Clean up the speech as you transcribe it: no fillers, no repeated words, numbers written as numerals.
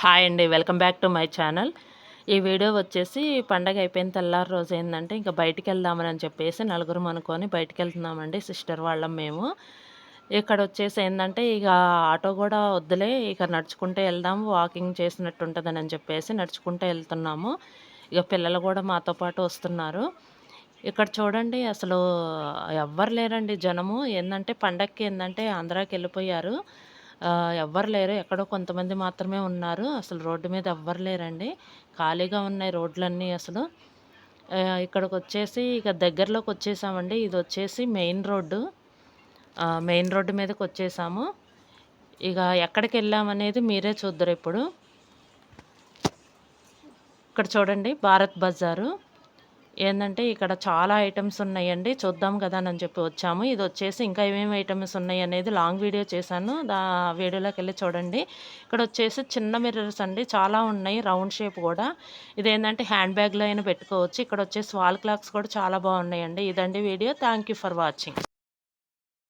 Hi అండి, welcome back to my channel. ఈ video వచ్చేసి పండగ అయిపోయిన తెల్లారి రోజు ఏంటంటే ఇంకా బయటికి వెళ్దామని చెప్పేసి నలుగురం అనుకొని బయటికి వెళ్తున్నామండి. సిస్టర్ వాళ్ళం మేము. ఇక్కడ వచ్చేసి ఏంటంటే ఇక ఆటో కూడా వద్దులే, ఇక నడుచుకుంటే వెళ్దాం, వాకింగ్ చేసినట్టు ఉంటుందని అని చెప్పేసి నడుచుకుంటే వెళ్తున్నాము. ఇక పిల్లలు కూడా మాతో పాటు వస్తున్నారు. ఇక్కడ చూడండి అసలు ఎవ్వరు లేరండి జనము. ఏందంటే పండగకి ఏందంటే ఆంధ్రాకి వెళ్ళిపోయారు. ఎవ్వరు లేరు. ఎక్కడో కొంతమంది మాత్రమే ఉన్నారు. అసలు రోడ్డు మీద ఎవ్వరు లేరండి. ఖాళీగా ఉన్నాయి రోడ్లన్నీ అసలు. ఇక్కడికొచ్చేసి ఇక దగ్గరలోకి వచ్చేసామండి. ఇదొచ్చేసి మెయిన్ రోడ్డు. మెయిన్ రోడ్డు మీదకొచ్చేసాము. ఇక ఎక్కడికెళ్ళామనేది మీరే చూద్దురిప్పుడు. ఇక్కడ చూడండి భారత్ బజారు. ఏందంటే ఇక్కడ చాలా ఐటమ్స్ ఉన్నాయండి. చూద్దాం కదా అని చెప్పి వచ్చాము. ఇది వచ్చేసి ఇంకా ఏమేమి ఐటమ్స్ ఉన్నాయి అనేది లాంగ్ వీడియో చేశాను. వీడియోలోకి వెళ్ళి చూడండి. ఇక్కడ వచ్చేసి చిన్న మిర్రర్స్ అండి, చాలా ఉన్నాయి, రౌండ్ షేప్ కూడా. ఇదేంటంటే హ్యాండ్ బ్యాగ్లో అయినా పెట్టుకోవచ్చు. ఇక్కడ వచ్చేసి వాల్ క్లాక్స్ కూడా చాలా బాగున్నాయండి. ఇదండి video. Thank you for watching.